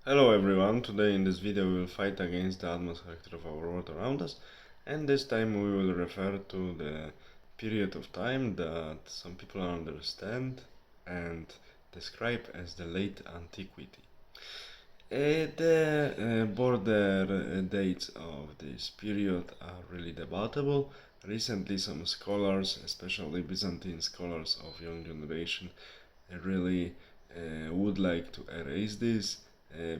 Hello everyone, today in this video we will fight against the atmosphere of our world around us, and this time we will refer to the period of time that some people understand and describe as the Late Antiquity. The border dates of this period are really debatable. Recently some scholars, especially Byzantine scholars of young generation, really would like to erase this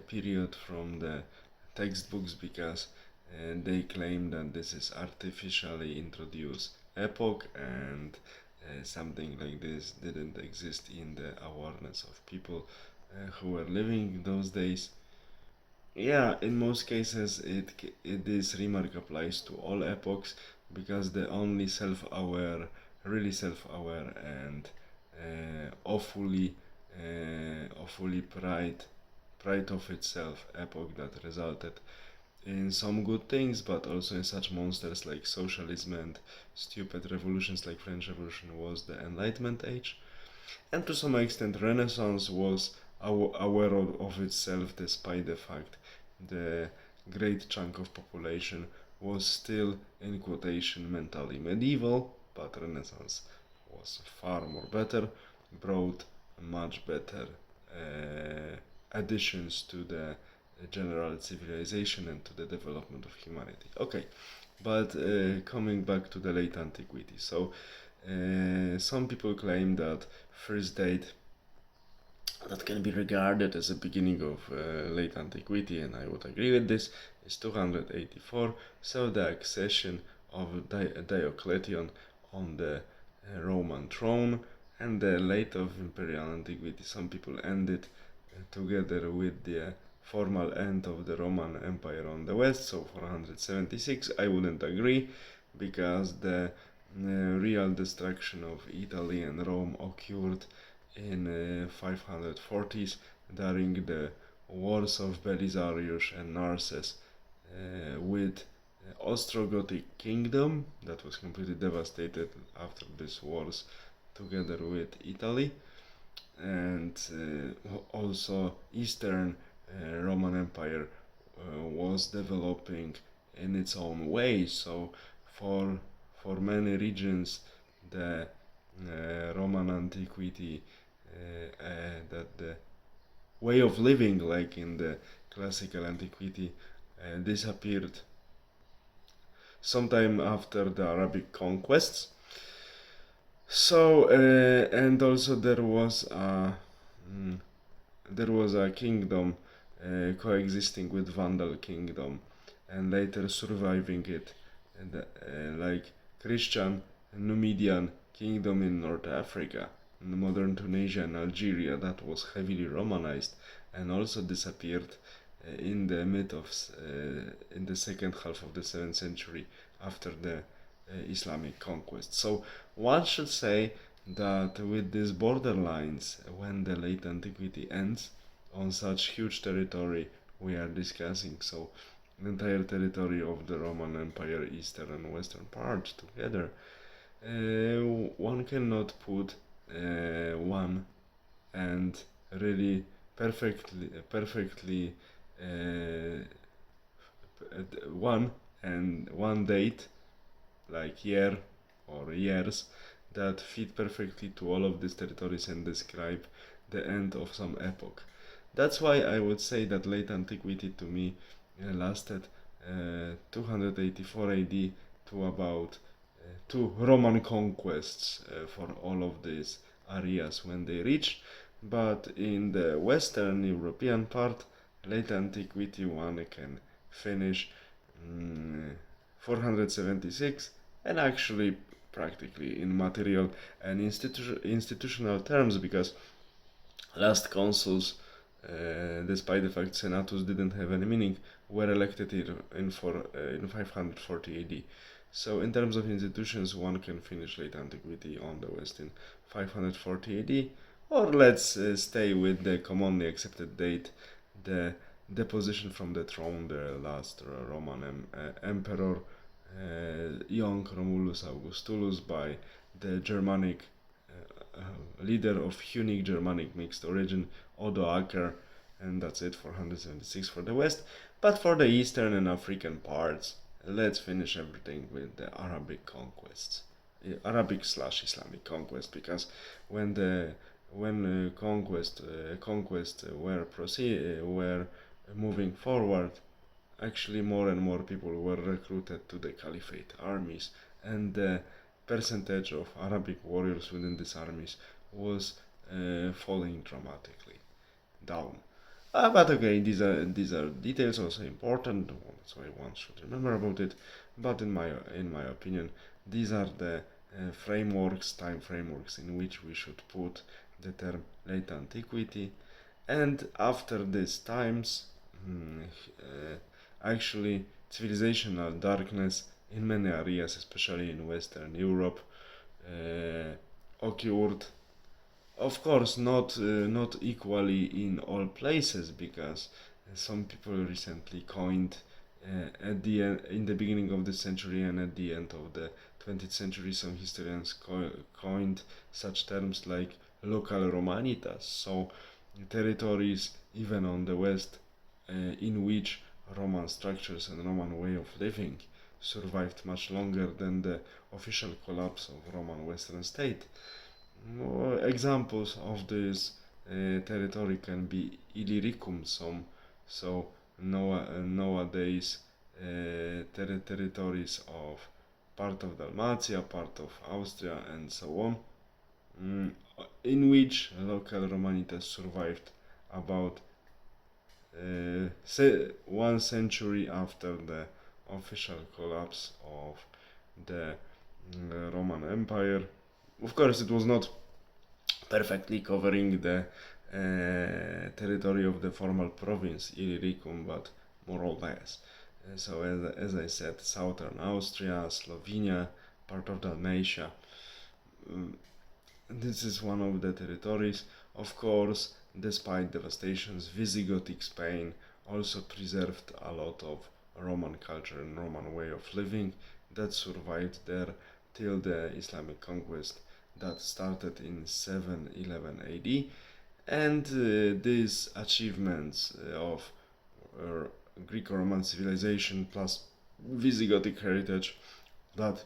period from the textbooks because they claim that this is artificially introduced epoch and something like this didn't exist in the awareness of people who were living those days. Yeah, in most cases this remark applies to all epochs because the only self-aware, really self-aware and awfully pride of itself epoch that resulted in some good things but also in such monsters like socialism and stupid revolutions like French Revolution was the Enlightenment age, and to some extent Renaissance was aware of itself despite the fact the great chunk of population was still in quotation mentally medieval, but Renaissance was far more better, brought much better additions to the general civilization and to the development of humanity. Okay, but coming back to the late antiquity. So some people claim that first date that can be regarded as a beginning of late antiquity, and I would agree with this, is 284, so the accession of Diocletian on the Roman throne, and the late of imperial antiquity. Some people end it together with the formal end of the Roman Empire on the west, so 476. I wouldn't agree because the real destruction of Italy and Rome occurred in 540s during the wars of Belisarius and Narses with Ostrogothic kingdom that was completely devastated after these wars together with Italy, and also Eastern Roman Empire was developing in its own way. So for many regions the Roman antiquity, that the way of living like in the classical antiquity disappeared sometime after the Arabic conquests. So and also there was a kingdom coexisting with Vandal kingdom and later surviving it, and like Christian Numidian kingdom in North Africa, in modern Tunisia and Algeria, that was heavily Romanized and also disappeared in the in the second half of the 7th century after the Islamic conquest. So one should say that with these borderlines, when the late antiquity ends on such huge territory we are discussing, so the entire territory of the Roman Empire, eastern and western parts together, one cannot put one and really perfectly one date like year or years that fit perfectly to all of these territories and describe the end of some epoch. That's why I would say that late antiquity to me lasted 284 AD to about two Roman conquests for all of these areas when they reached. But in the Western European part, late antiquity one can finish 476, and actually practically in material and institutional terms, because last consuls, despite the fact senatus didn't have any meaning, were elected in 540 AD. So in terms of institutions, one can finish late antiquity on the West in 540 AD, or let's stay with the commonly accepted date, the deposition from the throne, the last Roman emperor, young Romulus Augustulus, by the Germanic leader of Hunnic Germanic mixed origin, Odoacer, and that's it for 176 for the West. But for the Eastern and African parts, let's finish everything with the Arabic conquests, Arabic slash Islamic conquest, because when the when conquest were moving forward, actually more and more people were recruited to the caliphate armies, and the percentage of Arabic warriors within these armies was falling dramatically down. But okay, these are details also important. That's why one should remember about it. But in my opinion, these are the time frameworks in which we should put the term late antiquity. And after these times, actually, civilizational darkness in many areas, especially in Western Europe, occurred. Of course, not equally in all places, because some people recently coined in the beginning of the century and at the end of the 20th century, some historians coined such terms like local Romanitas, so territories even on the west in which Roman structures and Roman way of living survived much longer than the official collapse of Roman Western state. Examples of this territory can be Illyricum, so nowadays territories of part of Dalmatia, part of Austria, and so on, in which local Romanitas survived about 1 century after the official collapse of the Roman Empire. Of course, it was not perfectly covering the territory of the former province Illyricum, but more or less. So, as I said, southern Austria, Slovenia, part of Dalmatia. This is one of the territories. Of course, despite devastations, Visigothic Spain also preserved a lot of Roman culture and Roman way of living that survived there till the Islamic conquest that started in 711 AD. And these achievements of Greco-Roman civilization plus Visigothic heritage that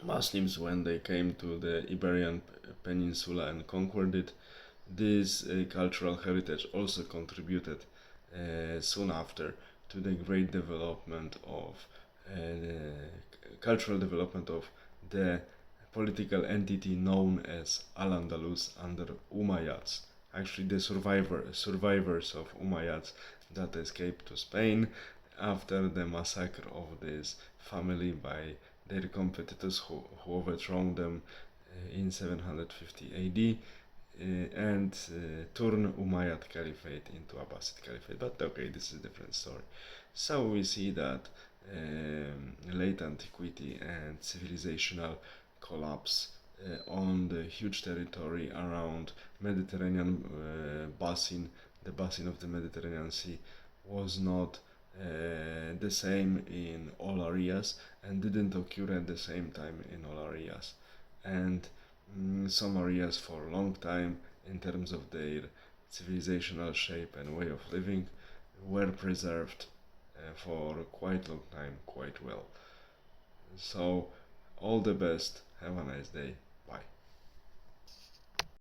Muslims, when they came to the Iberian Peninsula and conquered it, this cultural heritage also contributed soon after to the great development of cultural development of the political entity known as Al-Andalus under Umayyads. Actually, the survivors of Umayyads that escaped to Spain after the massacre of this family by their competitors who overthrown them in 750 AD and turn Umayyad Caliphate into Abbasid Caliphate. But okay, this is a different story. So we see that late antiquity and civilizational collapse on the huge territory around Mediterranean basin, the basin of the Mediterranean Sea, was not the same in all areas and didn't occur at the same time in all areas. And some areas for a long time, in terms of their civilizational shape and way of living, were preserved for quite long time, quite well. So, all the best. Have a nice day.